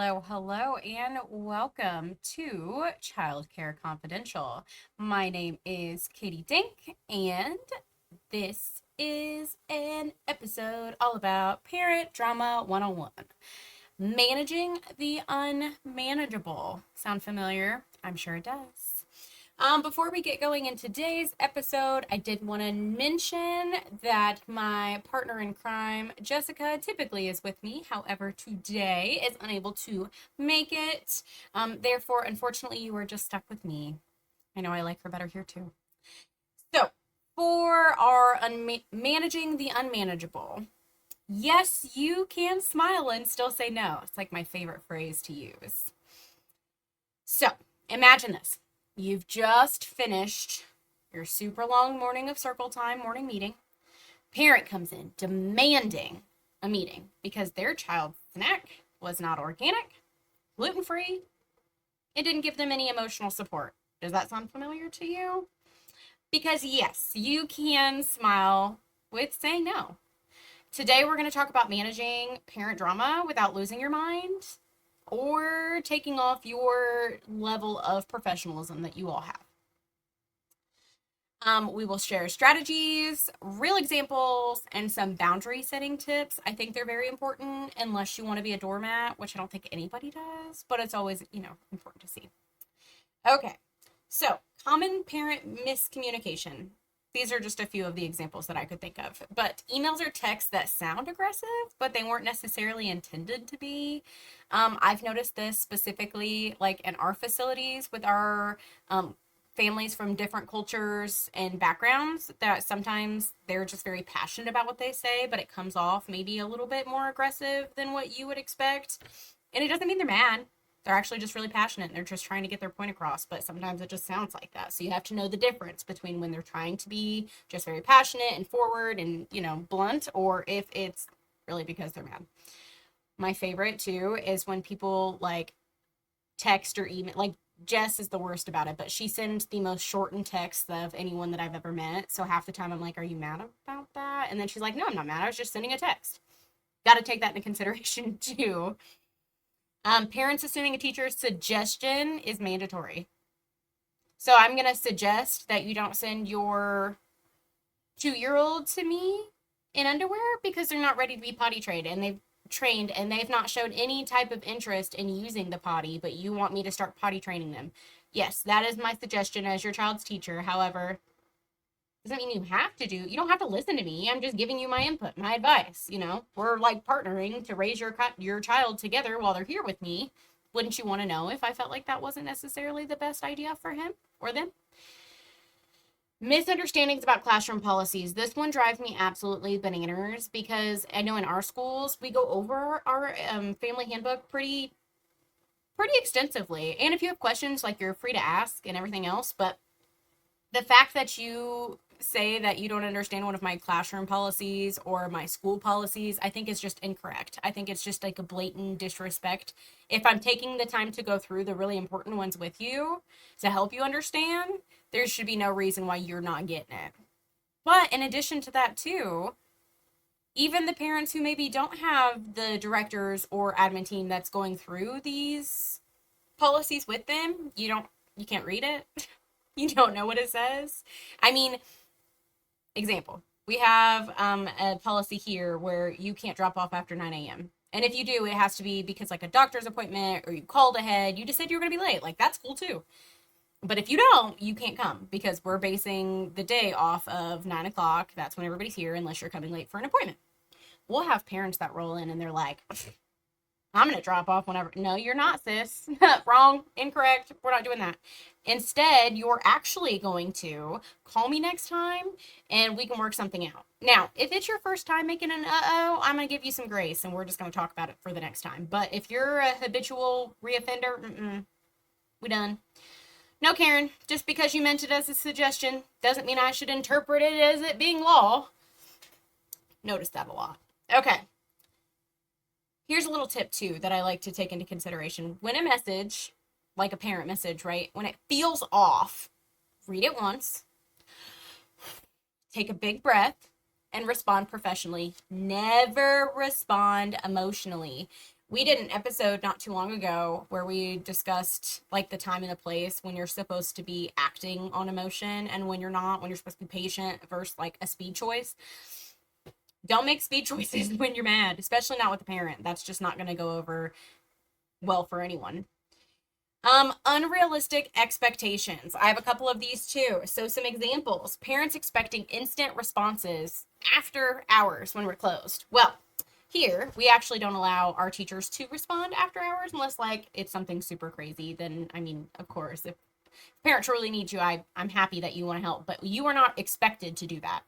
Hello, and welcome to Childcare Confidential. My name is Katy Dink, and this is an episode all about parent drama 101. Managing the unmanageable. Sound familiar? I'm sure it does. Before we get going in today's episode, I did want to mention that my partner in crime, Jessica, typically is with me. However, today is unable to make it. Therefore, unfortunately, you are just stuck with me. I know I like her better here too. So, for our managing the unmanageable, yes, you can smile and still say no. It's like my favorite phrase to use. So, imagine this. You've just finished your super long morning of circle time morning meeting. Parent comes in demanding a meeting because their child's snack was not organic, gluten free, it didn't give them any emotional support. Does that sound familiar to you? Because yes, you can smile with saying no. Today, we're going to talk about managing parent drama without losing your mind or taking off your level of professionalism that you all have. We will share strategies, real examples, and some boundary setting tips. I think they're very important unless you want to be a doormat, which I don't think anybody does, but it's always, important to see. Okay, so common parent miscommunication. These are just a few of the examples that I could think of. But emails or texts that sound aggressive, but they weren't necessarily intended to be. I've noticed this specifically like in our facilities with our families from different cultures and backgrounds, that sometimes they're just very passionate about what they say, but it comes off maybe a little bit more aggressive than what you would expect. And it doesn't mean they're mad. They're actually just really passionate and they're just trying to get their point across, but sometimes it just sounds like that. So you have to know the difference between when they're trying to be just very passionate and forward and, blunt, or if it's really because they're mad. My favorite too is when people like text or email, like Jess is the worst about it, but she sends the most shortened texts of anyone that I've ever met. So half the time I'm like, are you mad about that? And then she's like, no, I'm not mad. I was just sending a text. Got to take that into consideration too. Parents assuming a teacher's suggestion is mandatory. So I'm going to suggest that you don't send your 2-year-old to me in underwear because they're not ready to be potty trained and they've not showed any type of interest in using the potty, but you want me to start potty training them. Yes, that is my suggestion as your child's teacher. However, doesn't mean you have to you don't have to listen to me. I'm just giving you my input, my advice. We're like partnering to raise your child together while they're here with me. Wouldn't you want to know if I felt like that wasn't necessarily the best idea for him or them? Misunderstandings about classroom policies. This one drives me absolutely bananas because I know in our schools we go over our family handbook pretty extensively. And if you have questions, like, you're free to ask and everything else, but the fact that you say that you don't understand one of my classroom policies or my school policies, I think is just incorrect. I think it's just like a blatant disrespect. If I'm taking the time to go through the really important ones with you to help you understand, there should be no reason why you're not getting it. But in addition to that too, even the parents who maybe don't have the directors or admin team that's going through these policies with them, you can't read it. You don't know what it says. I mean, example, we have a policy here where you can't drop off after 9 a.m. And if you do, it has to be because like a doctor's appointment or you called ahead. You just said you were going to be late. Like, that's cool too. But if you don't, you can't come because we're basing the day off of 9 o'clock. That's when everybody's here unless you're coming late for an appointment. We'll have parents that roll in and they're like, I'm going to drop off whenever. No, you're not, sis. Wrong, incorrect. We're not doing that. Instead, you're actually going to call me next time and we can work something out. Now, if it's your first time making an I'm going to give you some grace and we're just going to talk about it for the next time. But if you're a habitual reoffender, we done. No, Karen, just because you meant it as a suggestion doesn't mean I should interpret it as it being law. Notice that a lot. Okay. Here's a little tip too that I like to take into consideration. When a message, like a parent message, right? When it feels off, read it once, take a big breath, and respond professionally. Never respond emotionally. We did an episode not too long ago where we discussed like the time and the place when you're supposed to be acting on emotion and when you're not, when you're supposed to be patient versus like a speed choice. Don't make speed choices when you're mad, especially not with a parent. That's just not going to go over well for anyone. Unrealistic expectations. I have a couple of these too. So some examples. Parents expecting instant responses after hours when we're closed. Well, here we actually don't allow our teachers to respond after hours unless like it's something super crazy. Then I mean, of course, if parents really need you, I'm happy that you want to help, but you are not expected to do that.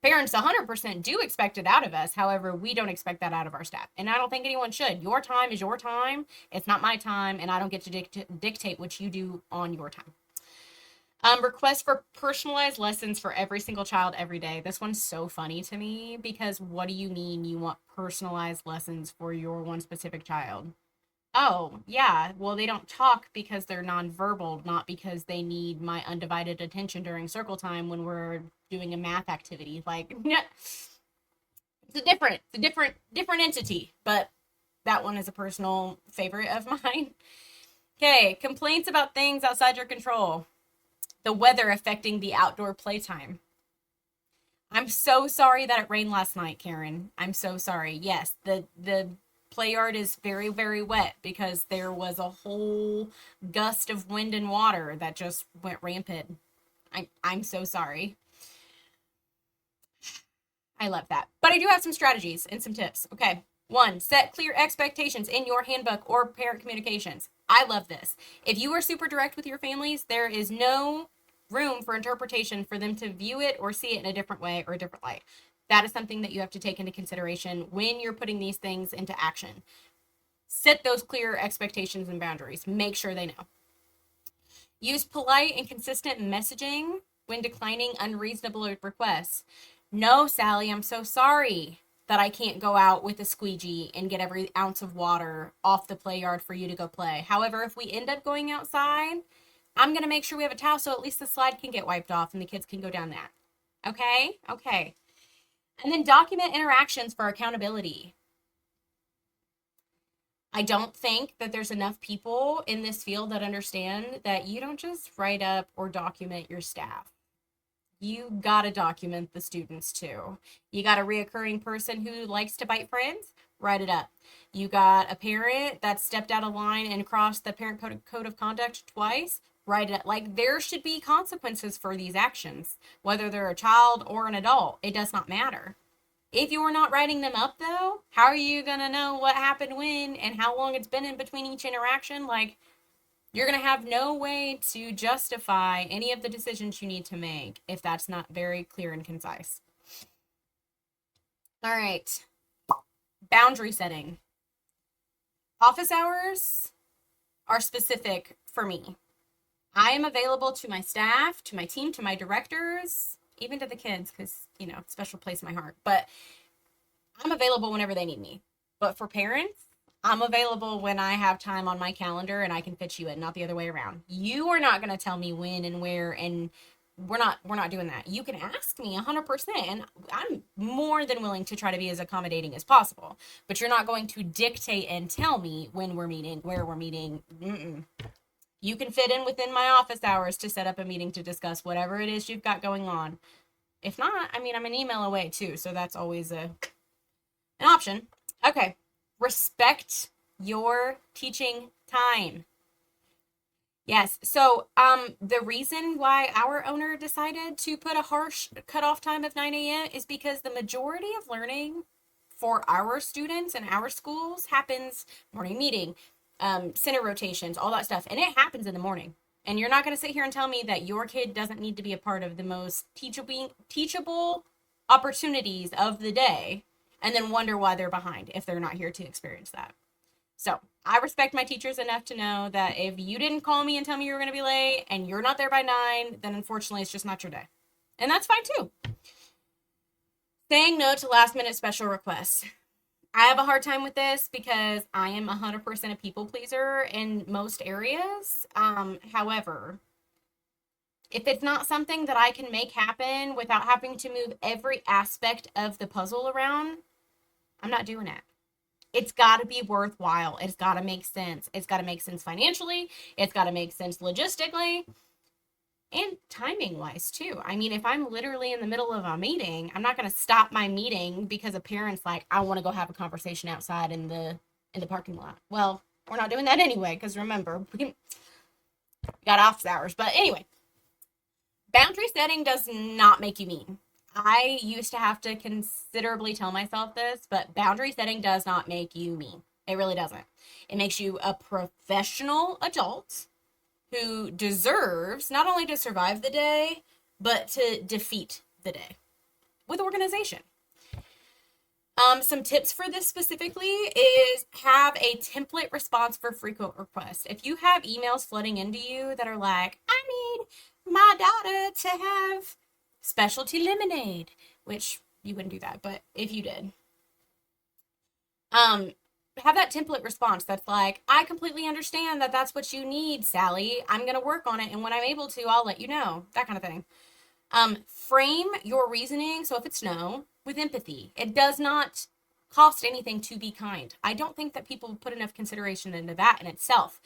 Parents 100% do expect it out of us. However, we don't expect that out of our staff. And I don't think anyone should. Your time is your time. It's not my time. And I don't get to dictate what you do on your time. Request for personalized lessons for every single child every day. This one's so funny to me because what do you mean you want personalized lessons for your one specific child? Oh, yeah. Well, they don't talk because they're nonverbal, not because they need my undivided attention during circle time when we're doing a math activity. Like, it's a different entity, but that one is a personal favorite of mine. Okay, complaints about things outside your control. The weather affecting the outdoor playtime. I'm so sorry that it rained last night, Karen. I'm so sorry. Yes, the play yard is very, very wet because there was a whole gust of wind and water that just went rampant. I'm so sorry. I love that. But I do have some strategies and some tips. Okay. One, set clear expectations in your handbook or parent communications. I love this. If you are super direct with your families, there is no room for interpretation for them to view it or see it in a different way or a different light. That is something that you have to take into consideration when you're putting these things into action. Set those clear expectations and boundaries. Make sure they know. Use polite and consistent messaging when declining unreasonable requests. No, Sally, I'm so sorry that I can't go out with a squeegee and get every ounce of water off the play yard for you to go play. However, if we end up going outside, I'm going to make sure we have a towel so at least the slide can get wiped off and the kids can go down that. Okay? Okay. And then document interactions for accountability. I don't think that there's enough people in this field that understand that you don't just write up or document your staff. You gotta document the students too. You got a reoccurring person who likes to bite friends, write it up. You got a parent that stepped out of line and crossed the parent code of conduct twice, write it up. Like there should be consequences for these actions, whether they're a child or an adult. It does not matter. If you're not writing them up though, how are you gonna know what happened when and how long it's been in between each interaction? Like you're going to have no way to justify any of the decisions you need to make if that's not very clear and concise. All right. Boundary setting. Office hours are specific for me. I am available to my staff, to my team, to my directors, even to the kids because, you know, special place in my heart. But I'm available whenever they need me. But for parents, I'm available when I have time on my calendar and I can fit you in, not the other way around. You are not going to tell me when and where, and we're not doing that. You can ask me 100%, and I'm more than willing to try to be as accommodating as possible. But you're not going to dictate and tell me when we're meeting, where we're meeting. Mm-mm. You can fit in within my office hours to set up a meeting to discuss whatever it is you've got going on. If not, I mean, I'm an email away too, so that's always an option. Okay. Respect your teaching time. Yes. So, the reason why our owner decided to put a harsh cutoff time of 9 a.m. is because the majority of learning for our students and our schools happens morning meeting, center rotations, all that stuff, and it happens in the morning. And you're not going to sit here and tell me that your kid doesn't need to be a part of the most teachable opportunities of the day and then wonder why they're behind if they're not here to experience that. So I respect my teachers enough to know that if you didn't call me and tell me you were going to be late and you're not there by 9, then unfortunately it's just not your day. And that's fine too. Saying no to last minute special requests. I have a hard time with this because I am 100% a people pleaser in most areas. However, if it's not something that I can make happen without having to move every aspect of the puzzle around, I'm not doing it. It's got to be worthwhile. It's got to make sense. It's got to make sense financially. It's got to make sense logistically and timing wise too. I mean, if I'm literally in the middle of a meeting, I'm not going to stop my meeting because a parent's like, I want to go have a conversation outside in the parking lot. Well, we're not doing that anyway because remember, we got office hours. But anyway, boundary setting does not make you mean. I used to have to considerably tell myself this, but boundary setting does not make you mean. It really doesn't. It makes you a professional adult who deserves not only to survive the day, but to defeat the day with organization. Some tips for this specifically is have a template response for frequent requests. If you have emails flooding into you that are like, I need my daughter to have specialty lemonade, which you wouldn't do that, but if you did, have that template response that's like, I completely understand that that's what you need, Sally. I'm going to work on it. And when I'm able to, I'll let you know. That kind of thing. Frame your reasoning. So if it's no, with empathy, it does not cost anything to be kind. I don't think that people put enough consideration into that in itself.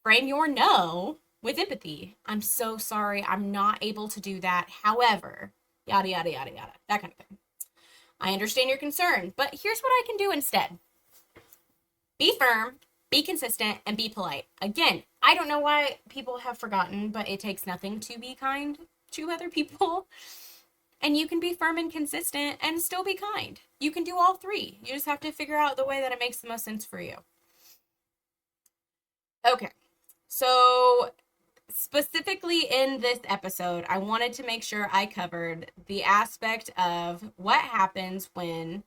Frame your no with empathy. I'm so sorry. I'm not able to do that. However, yada, yada, yada, yada. That kind of thing. I understand your concern, but here's what I can do instead. Be firm, be consistent, and be polite. Again, I don't know why people have forgotten, but it takes nothing to be kind to other people. And you can be firm and consistent and still be kind. You can do all three. You just have to figure out the way that it makes the most sense for you. Okay, so specifically in this episode, I wanted to make sure I covered the aspect of what happens when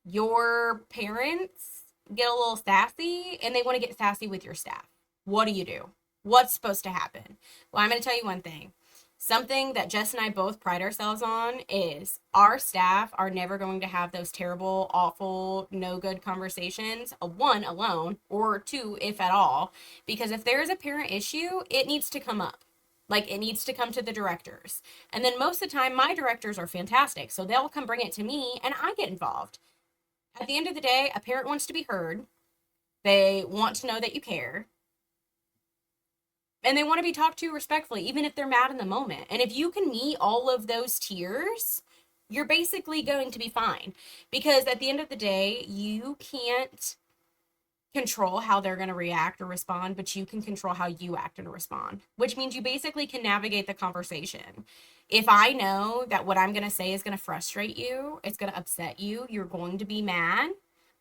your parents get a little sassy and they want to get sassy with your staff. What do you do? What's supposed to happen? Well, I'm going to tell you one thing. Something that Jess and I both pride ourselves on is our staff are never going to have those terrible, awful, no good conversations, one, alone, or two, if at all, because if there is a parent issue, it needs to come up. Like, it needs to come to the directors. And then most of the time, my directors are fantastic, so they'll come bring it to me, and I get involved. At the end of the day, a parent wants to be heard. They want to know that you care. And they want to be talked to respectfully, even if they're mad in the moment. And if you can meet all of those tiers, you're basically going to be fine. Because at the end of the day, you can't control how they're going to react or respond, but you can control how you act and respond, which means you basically can navigate the conversation. If I know that what I'm going to say is going to frustrate you, it's going to upset you, you're going to be mad,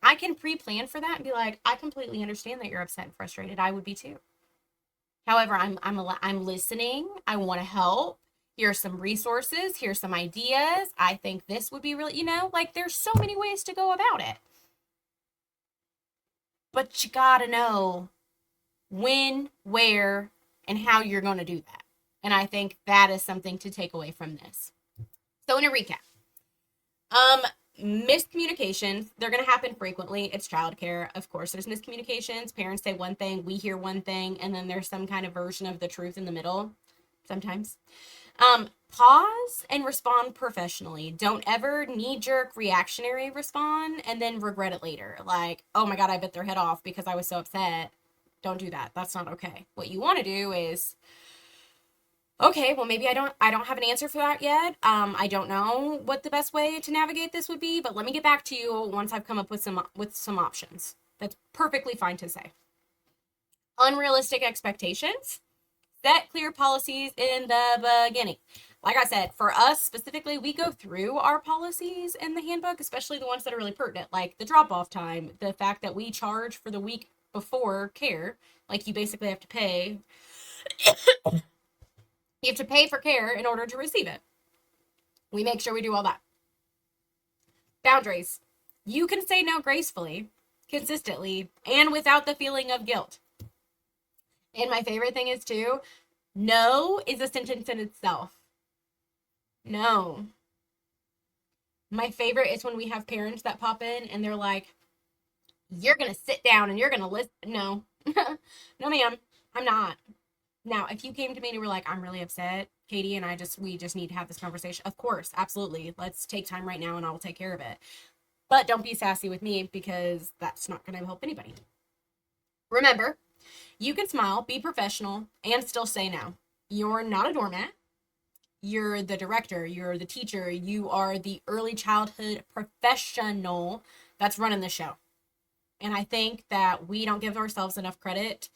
I can pre-plan for that and be like, I completely understand that you're upset and frustrated. I would be too. However, I'm listening. I want to help. Here's some resources. Here's some ideas. I think this would be really, like there's so many ways to go about it. But you gotta know when, where, and how you're going to do that. And I think that is something to take away from this. So in a recap, miscommunications, they're going to happen frequently. It's childcare. Of course, there's miscommunications. Parents say one thing, we hear one thing, and then there's some kind of version of the truth in the middle sometimes. Pause and respond professionally. Don't ever knee-jerk reactionary respond and then regret it later. Like, oh my God, I bit their head off because I was so upset. Don't do that. That's not okay. What you want to do is, okay, well, maybe I don't have an answer for that yet. I don't know what the best way to navigate this would be, but let me get back to you once I've come up with some options. That's perfectly fine to say. Unrealistic expectations. Set clear policies in the beginning. Like I said, for us specifically, we go through our policies in the handbook, especially the ones that are really pertinent, like the drop-off time, the fact that we charge for the week before care, like you basically have to pay. You have to pay for care in order to receive it. We make sure we do all that. Boundaries. You can say no gracefully, consistently, and without the feeling of guilt. And my favorite thing is too, no is a sentence in itself. No. My favorite is when we have parents that pop in and they're like, you're going to sit down and you're going to listen. No. No, ma'am. I'm not. Now, if you came to me and you were like, I'm really upset, Katie and we just need to have this conversation. Of course, absolutely. Let's take time right now and I'll take care of it. But don't be sassy with me because that's not going to help anybody. Remember, you can smile, be professional, and still say no. You're not a doormat. You're the director, you're the teacher, you are the early childhood professional that's running the show. And I think that we don't give ourselves enough credit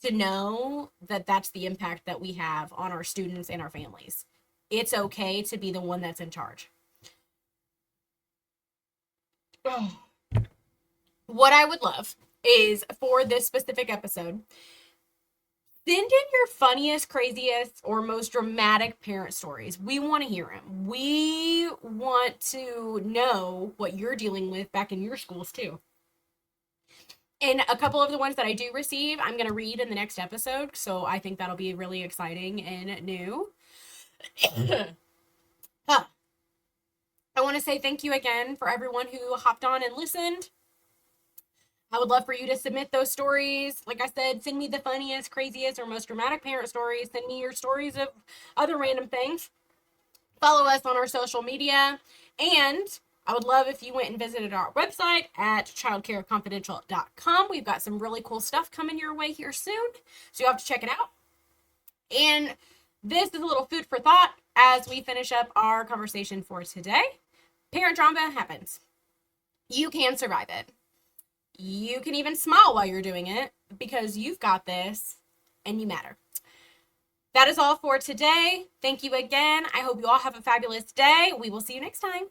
to know that that's the impact that we have on our students and our families. It's okay to be the one that's in charge. Oh. What I would love is for this specific episode, send in your funniest, craziest, or most dramatic parent stories. We want to hear them. We want to know what you're dealing with back in your schools, too. And a couple of the ones that I do receive, I'm going to read in the next episode. So I think that'll be really exciting and new. I want to say thank you again for everyone who hopped on and listened. I would love for you to submit those stories. Like I said, send me the funniest, craziest, or most dramatic parent stories. Send me your stories of other random things. Follow us on our social media. And I would love if you went and visited our website at childcareconfidential.com. We've got some really cool stuff coming your way here soon, so you'll have to check it out. And this is a little food for thought as we finish up our conversation for today. Parent drama happens. You can survive it. You can even smile while you're doing it because you've got this and you matter. That is all for today. Thank you again. I hope you all have a fabulous day. We will see you next time.